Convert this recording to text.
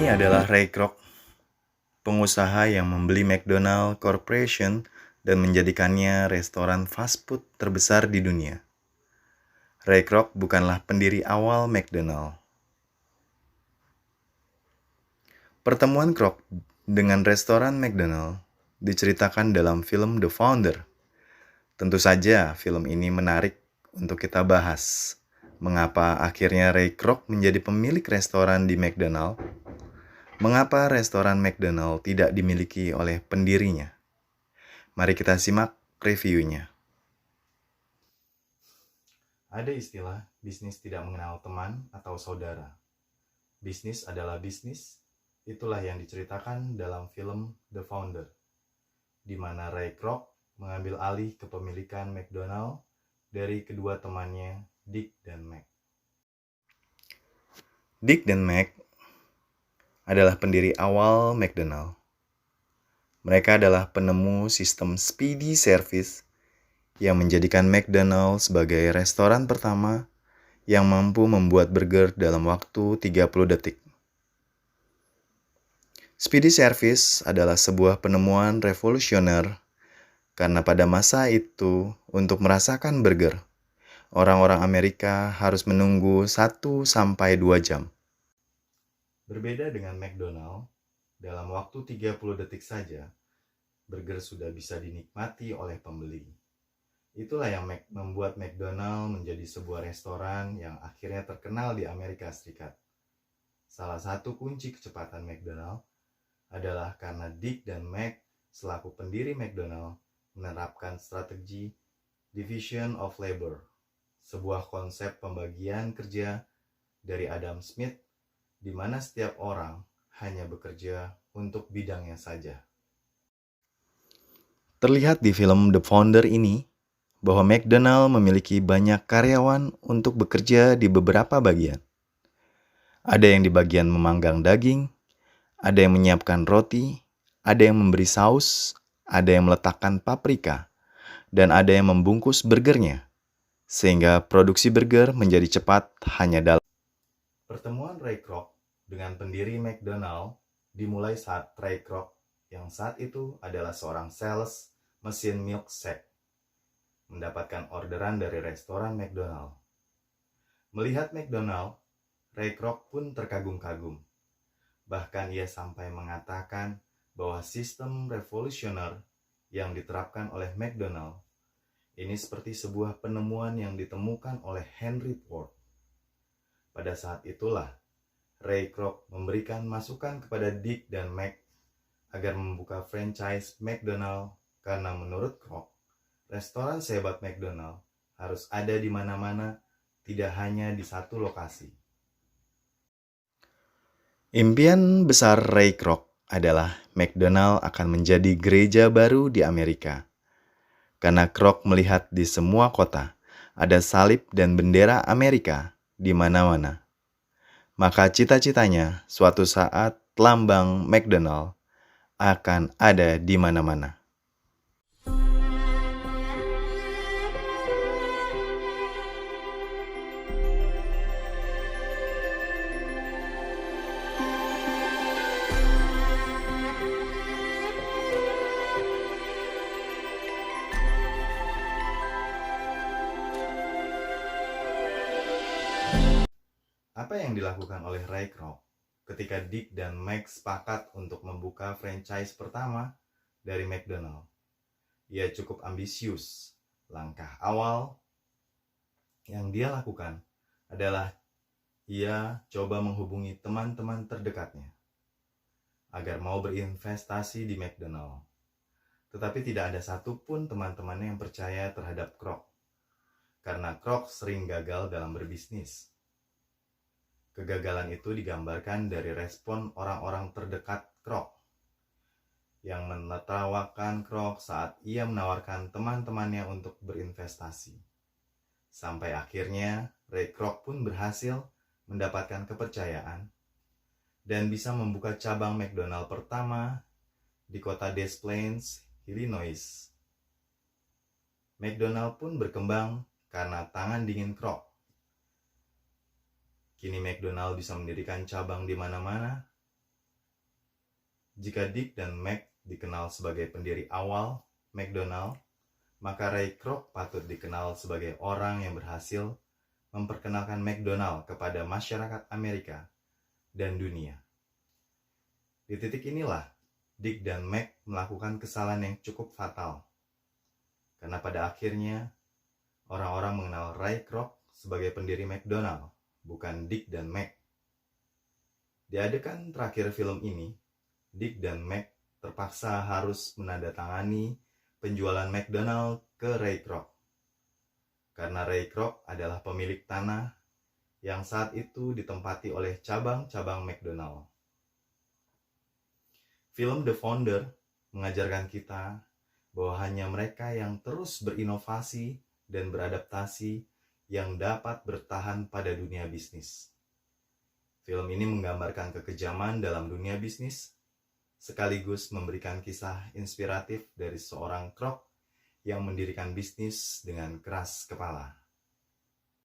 Ini adalah Ray Kroc, pengusaha yang membeli McDonald Corporation dan menjadikannya restoran fast food terbesar di dunia. Ray Kroc bukanlah pendiri awal McDonald. Pertemuan Kroc dengan restoran McDonald diceritakan dalam film The Founder. Tentu saja film ini menarik untuk kita bahas. Mengapa akhirnya Ray Kroc menjadi pemilik restoran di McDonald? Mengapa restoran McDonald tidak dimiliki oleh pendirinya? Mari kita simak reviewnya. Ada istilah bisnis tidak mengenal teman atau saudara. Bisnis adalah bisnis, itulah yang diceritakan dalam film The Founder, di mana Ray Kroc mengambil alih kepemilikan McDonald dari kedua temannya, Dick dan Mac. Dick dan Mac adalah pendiri awal McDonald. Mereka adalah penemu sistem speedy service yang menjadikan McDonald sebagai restoran pertama yang mampu membuat burger dalam waktu 30 detik. Speedy service adalah sebuah penemuan revolusioner karena pada masa itu untuk merasakan burger, orang-orang Amerika harus menunggu 1-2 jam. Berbeda dengan McDonald, dalam waktu 30 detik saja, burger sudah bisa dinikmati oleh pembeli. Itulah yang membuat McDonald menjadi sebuah restoran yang akhirnya terkenal di Amerika Serikat. Salah satu kunci kecepatan McDonald adalah karena Dick dan Mac selaku pendiri McDonald menerapkan strategi division of labor, sebuah konsep pembagian kerja dari Adam Smith di mana setiap orang hanya bekerja untuk bidangnya saja. Terlihat di film The Founder ini bahwa McDonald memiliki banyak karyawan untuk bekerja di beberapa bagian. Ada yang di bagian memanggang daging, ada yang menyiapkan roti, ada yang memberi saus, ada yang meletakkan paprika, dan ada yang membungkus burgernya, sehingga produksi burger menjadi cepat hanya dalam. Pertemuan Ray Kroc dengan pendiri McDonald dimulai saat Ray Kroc, yang saat itu adalah seorang sales mesin milkshake, mendapatkan orderan dari restoran McDonald. Melihat McDonald, Ray Kroc pun terkagum-kagum. Bahkan ia sampai mengatakan bahwa sistem revolusioner yang diterapkan oleh McDonald ini seperti sebuah penemuan yang ditemukan oleh Henry Ford. Pada saat itulah Ray Kroc memberikan masukan kepada Dick dan Mac agar membuka franchise McDonald karena menurut Kroc, restoran sehebat McDonald harus ada di mana-mana, tidak hanya di satu lokasi. Impian besar Ray Kroc adalah McDonald akan menjadi gereja baru di Amerika. Karena Kroc melihat di semua kota ada salib dan bendera Amerika di mana-mana. Maka cita-citanya suatu saat lambang McDonald akan ada di mana-mana. Apa yang dilakukan oleh Ray Kroc ketika Dick dan Mac sepakat untuk membuka franchise pertama dari McDonald? Ia cukup ambisius. Langkah awal yang dia lakukan adalah ia coba menghubungi teman-teman terdekatnya agar mau berinvestasi di McDonald. Tetapi tidak ada satupun teman-temannya yang percaya terhadap Kroc, karena Kroc sering gagal dalam berbisnis. Kegagalan itu digambarkan dari respon orang-orang terdekat Kroc yang menertawakan Kroc saat ia menawarkan teman-temannya untuk berinvestasi. Sampai akhirnya Ray Kroc pun berhasil mendapatkan kepercayaan dan bisa membuka cabang McDonald pertama di kota Des Plaines, Illinois. McDonald pun berkembang karena tangan dingin Kroc. Kini McDonald bisa mendirikan cabang di mana-mana Jika Dick dan Meg dikenal sebagai pendiri awal McDonald, maka Ray Kroc patut dikenal sebagai orang yang berhasil memperkenalkan McDonald kepada masyarakat Amerika dan dunia. Di titik inilah, Dick dan Meg melakukan kesalahan yang cukup fatal. Karena pada akhirnya, orang-orang mengenal Ray Kroc sebagai pendiri McDonald, bukan Dick dan Meg. Di adegan terakhir film ini, Dick dan Meg terpaksa harus menandatangani penjualan McDonald ke Ray Kroc. Karena Ray Kroc adalah pemilik tanah yang saat itu ditempati oleh cabang-cabang McDonald. Film The Founder mengajarkan kita bahwa hanya mereka yang terus berinovasi dan beradaptasi yang dapat bertahan pada dunia bisnis. Film ini menggambarkan kekejaman dalam dunia bisnis, sekaligus memberikan kisah inspiratif dari seorang Kroc yang mendirikan bisnis dengan keras kepala.